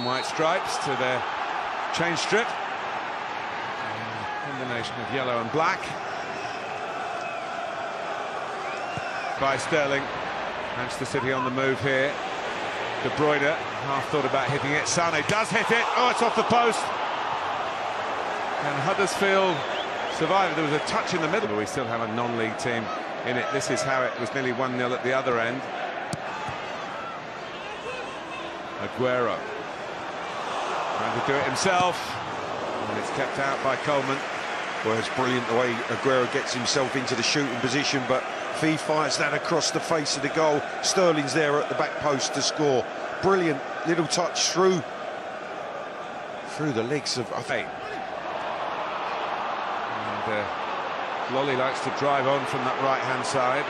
white stripes to their change strip. Combination of yellow and black. By Sterling. Manchester City on the move here. De Bruyne half thought about hitting it. Sane does hit it. Oh, it's off the post. And Huddersfield survived. There was a touch in the middle, but we still have a non-league team in it. This is how it was nearly 1-0 at the other end. Aguero trying to do it himself, and it's kept out by Coleman. Well, it's brilliant the way Aguero gets himself into the shooting position, but Fee fires that across the face of the goal. Sterling's there at the back post to score. Brilliant little touch through the legs of, I think. And Lolly likes to drive on from that right-hand side.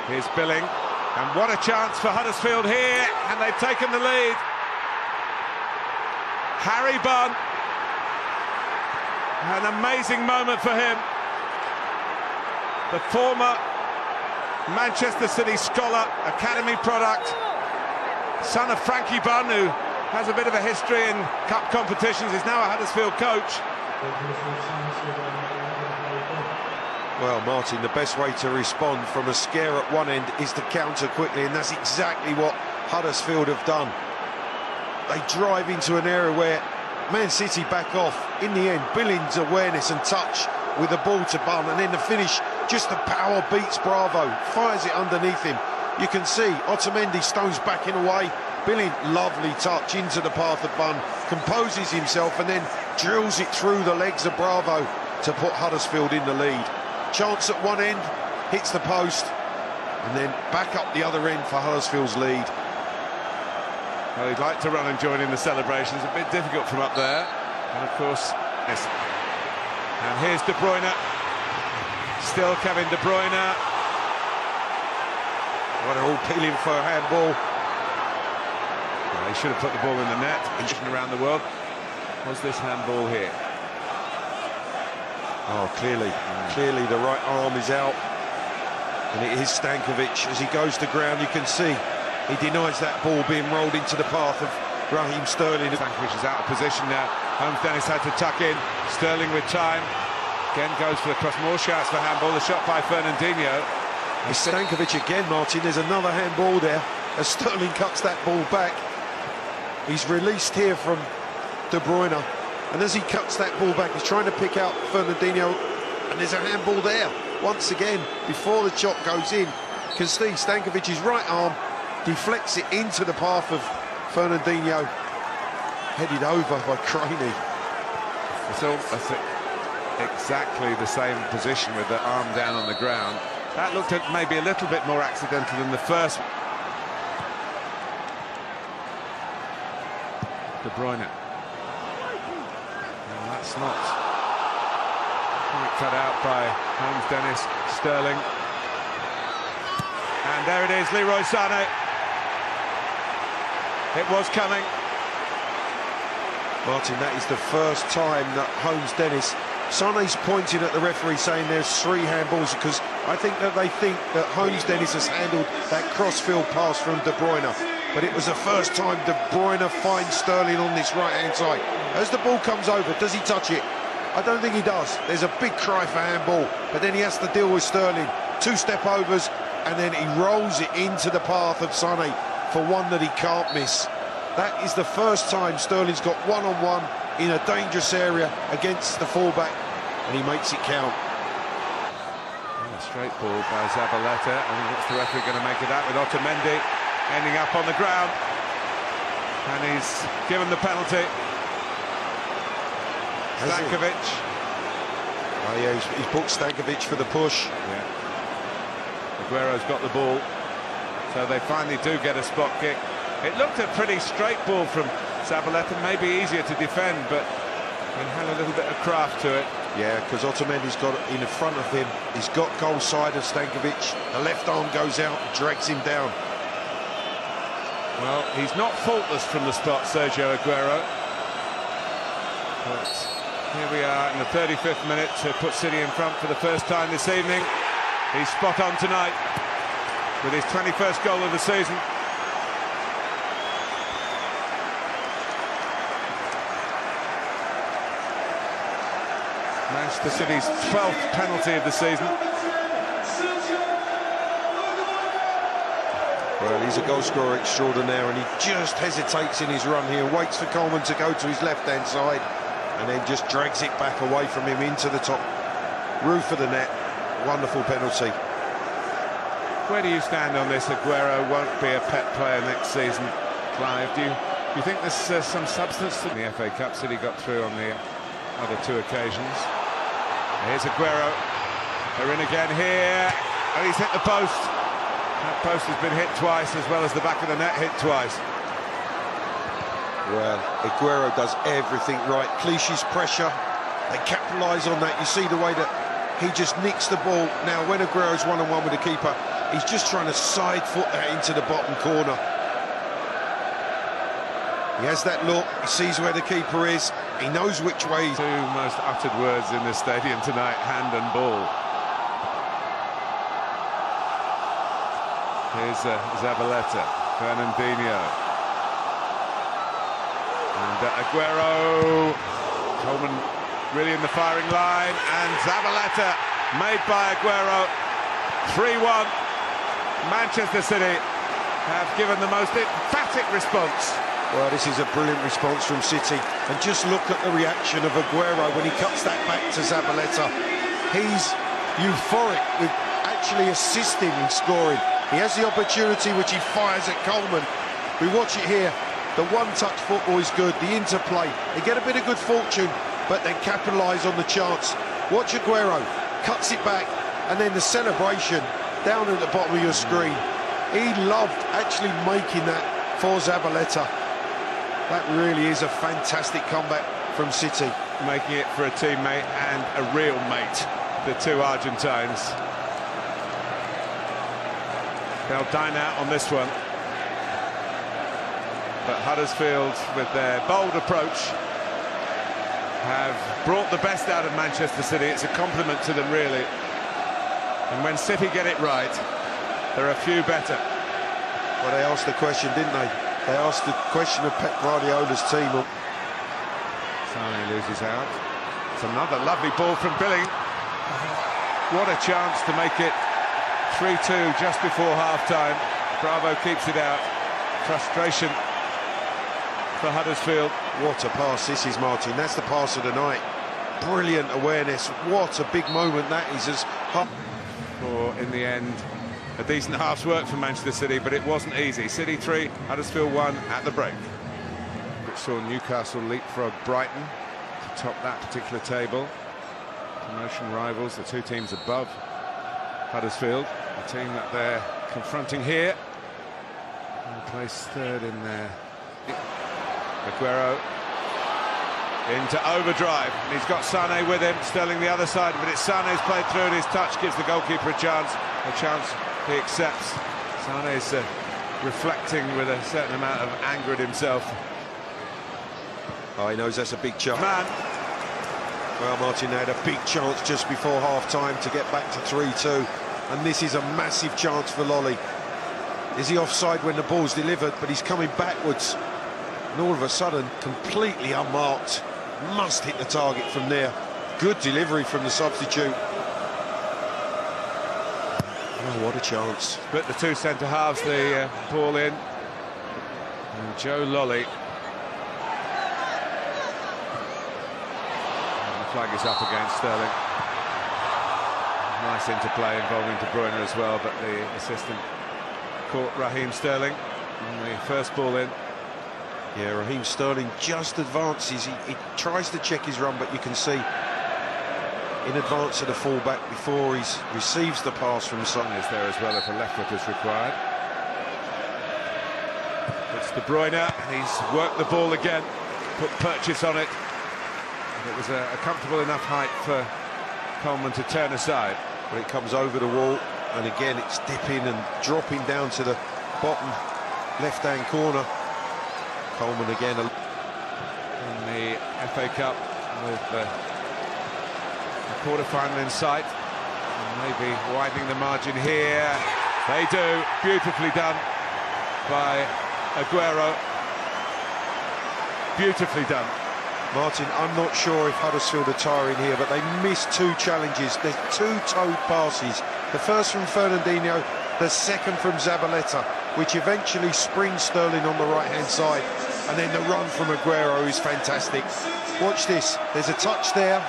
Here's Billing, and what a chance for Huddersfield here, and they've taken the lead. Harry Bunn, an amazing moment for him. The former Manchester City scholar, academy product, son of Frankie Bunn, who has a bit of a history in cup competitions, is now a Huddersfield coach. Well, Martin, the best way to respond from a scare at one end is to counter quickly, and that's exactly what Huddersfield have done. They drive into an area where Man City back off. In the end, Billing's awareness and touch with the ball to Bunn, and then the finish, just the power beats Bravo, fires it underneath him. You can see Otamendi stones backing away. Billing, lovely touch into the path of Bunn, composes himself and then drills it through the legs of Bravo to put Huddersfield in the lead. Chance at one end, hits the post, and then back up the other end for Huddersfield's lead. Well, he'd like to run and join in the celebrations, a bit difficult from up there. And of course, yes. And here's De Bruyne. Still Kevin De Bruyne. Well, they're all peeling for a handball. Well, he should have put the ball in the net. Around the world. Was this handball here? Oh, clearly the right arm is out. And it is Stankovic. As he goes to ground, you can see he denies that ball being rolled into the path of Raheem Sterling. Stankovic is out of position now. Holmes Dennis had to tuck in. Sterling with time. Again goes for the cross. More shouts for handball. The shot by Fernandinho. It's Stankovic again, Martin. There's another handball there as Sterling cuts that ball back. He's released here from De Bruyne, and as he cuts that ball back, he's trying to pick out Fernandinho, and there's a handball there. Once again, before the shot goes in, you can see Stankovic's right arm deflects it into the path of Fernandinho, headed over by Craney. That's exactly the same position with the arm down on the ground. That looked at maybe a little bit more accidental than the first. De Bruyne. And that's not quite cut out by Holmes Dennis. Sterling. And there it is, Leroy Sané. It was coming. Martin, that is the first time that Holmes Dennis, Sané's pointing at the referee saying there's 3 handballs, because I think that they think that Holmes Dennis has handled that crossfield pass from De Bruyne. But it was the first time De Bruyne finds Sterling on this right-hand side. As the ball comes over, does he touch it? I don't think he does. There's a big cry for handball, but then he has to deal with Sterling. 2 step overs, and then he rolls it into the path of Sané for one that he can't miss. That is the first time Sterling's got one-on-one in a dangerous area against the fullback, and he makes it count. And a straight ball by Zabaleta, and what's the referee going to make of that with Otamendi ending up on the ground? And he's given the penalty. Stankovic. Oh yeah, he's booked Stankovic for the push. Yeah. Aguero's got the ball, so they finally do get a spot kick. It looked a pretty straight ball from Zabaleta, maybe easier to defend, but it had a little bit of craft to it. Yeah, because Otamendi's got it in front of him. He's got goal side of Stankovic. The left arm goes out and drags him down. Well, he's not faultless from the spot, Sergio Aguero. But here we are in the 35th minute to put City in front for the first time this evening. He's spot on tonight with his 21st goal of the season. Manchester City's 12th penalty of the season. Well, he's a goal scorer extraordinaire, and he just hesitates in his run here, waits for Coleman to go to his left-hand side, and then just drags it back away from him into the top roof of the net. Wonderful penalty. Where do you stand on this? Aguero won't be a pet player next season. Clive, do you think there's some substance to the FA Cup? City got through on the other two occasions. Here's Aguero. They're in again here, and he's hit the post. That post has been hit twice, as well as the back of the net hit twice. Well, Aguero does everything right. Clichy's pressure, they capitalise on that. You see the way that he just nicks the ball. Now, when Aguero's one-on-one with the keeper, he's just trying to side foot that into the bottom corner. He has that look, he sees where the keeper is, he knows which way. Two most uttered words in this stadium tonight: hand and ball. Here's Zabaleta, Fernandinho, and Aguero. Coleman really in the firing line, and Zabaleta made by Aguero. 3-1. Manchester City have given the most emphatic response. Well, this is a brilliant response from City, and just look at the reaction of Aguero when he cuts that back to Zabaleta. He's euphoric with actually assisting in scoring. He has the opportunity, which he fires at Coleman. We watch it here. The one-touch football is good, the interplay. They get a bit of good fortune, but then capitalise on the chance. Watch Aguero, cuts it back, and then the celebration down at the bottom of your screen. He loved actually making that for Zabaleta. That really is a fantastic comeback from City. Making it for a teammate and a real mate, the two Argentines. They'll dine out on this one. But Huddersfield, with their bold approach, have brought the best out of Manchester City. It's a compliment to them, really. And when City get it right, there are a few better. Well, they asked the question, didn't they? They asked the question of Pep Guardiola's team. Sane loses out. It's another lovely ball from Billing. What a chance to make it 3-2 just before half-time. Bravo keeps it out. Frustration for Huddersfield. What a pass this is, Martin. That's the pass of the night. Brilliant awareness. What a big moment that is. For, in the end, a decent half's work for Manchester City, but it wasn't easy. City 3, Huddersfield 1 at the break. Which saw Newcastle leapfrog Brighton to top that particular table. Promotion rivals, the two teams above Huddersfield, the team that they're confronting here. And placed third in there. Aguero into overdrive, and he's got Sane with him. Sterling the other side, but it's Sane's played through, and his touch gives the goalkeeper a chance he accepts. Sane's reflecting with a certain amount of anger at himself. Oh, he knows that's a big chance. Man. Well, Martin, they had a big chance just before half-time to get back to 3-2, and this is a massive chance for Lolly. Is he offside when the ball's delivered, but he's coming backwards, and all of a sudden, completely unmarked. Must hit the target from there. Good delivery from the substitute. Oh, what a chance. Split the two centre-halves, the ball in. And Joe Lolly. And the flag is up against Sterling. Nice interplay involving De Bruyne as well, but the assistant caught Raheem Sterling on the first ball in. Yeah, Raheem Sterling just advances. He tries to check his run, but you can see in advance of the fullback before he receives the pass from Son. Is there as well if a left foot is required. It's De Bruyne, and he's worked the ball again, put Purchase on it. And it was a comfortable enough height for Coleman to turn aside. But it comes over the wall, and again it's dipping and dropping down to the bottom left-hand corner. Coleman again. In the FA Cup with the quarter-final in sight. And maybe widening the margin here. They do. Beautifully done by Aguero. Beautifully done. Martin, I'm not sure if Huddersfield are tiring here, but they missed two challenges. There's two toed passes. The first from Fernandinho, the second from Zabaleta, which eventually springs Sterling on the right-hand side. And then the run from Aguero is fantastic. Watch this. There's a touch there.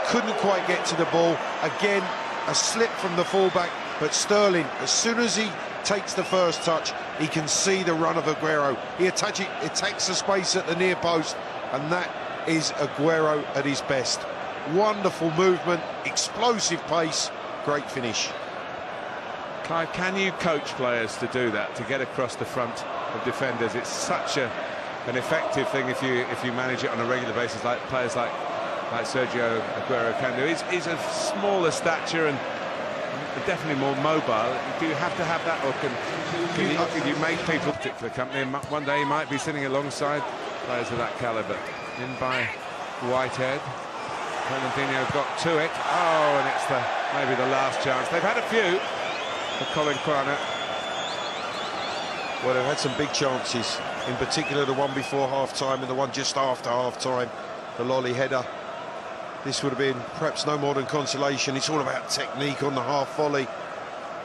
Couldn't quite get to the ball. Again, a slip from the fullback. But Sterling, as soon as he takes the first touch, he can see the run of Aguero. He attacks the space at the near post, and that is Aguero at his best. Wonderful movement, explosive pace, great finish. Clive, can you coach players to do that, to get across the front of defenders? It's such an effective thing if you manage it on a regular basis, like players like Sergio Aguero can do. He's of smaller stature and definitely more mobile. Do you have to have that, or can you make people stick for the company? And one day he might be sitting alongside players of that calibre. In by Whitehead. Fernandinho got to it. Oh, and it's maybe the last chance. They've had a few for Colin Quaner. Well, they've had some big chances, in particular the one before half-time and the one just after half-time, the Lolly header. This would have been perhaps no more than consolation. It's all about technique on the half volley.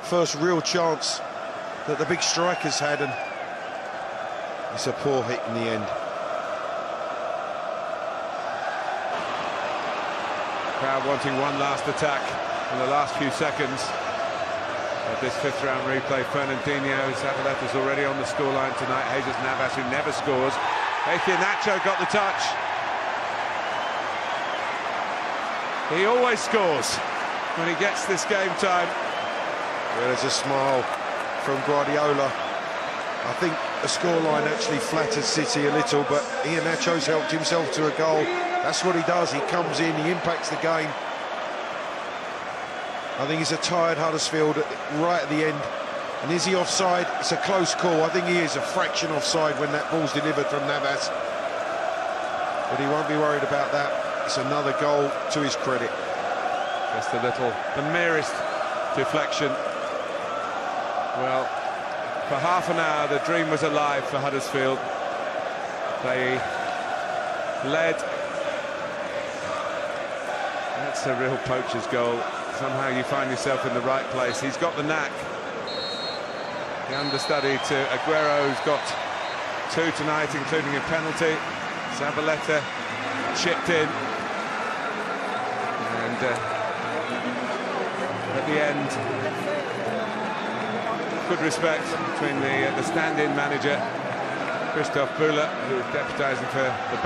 First real chance that the big strikers had, and it's a poor hit in the end. Crowd wanting one last attack in the last few seconds of this fifth-round replay. Fernandinho, Zabaleta's already on the scoreline tonight. Jesus Navas, who never scores. Nacho got the touch. He always scores when he gets this game time. Well, there's a smile from Guardiola. I think the scoreline actually flatters City a little, but Nacho's helped himself to a goal. That's what he does. He comes in, he impacts the game. I think he's a tired Huddersfield right at the end. And is he offside? It's a close call. I think he is a fraction offside when that ball's delivered from Navas. But he won't be worried about that. It's another goal to his credit. Just the merest deflection. Well, for half an hour, the dream was alive for Huddersfield. They led. That's a real poacher's goal. Somehow you find yourself in the right place. He's got the knack. The understudy to Aguero, who's got two tonight, including a penalty. Zabaleta chipped in. And at the end, good respect between the stand-in manager, Christoph Bühler, who is deputising for the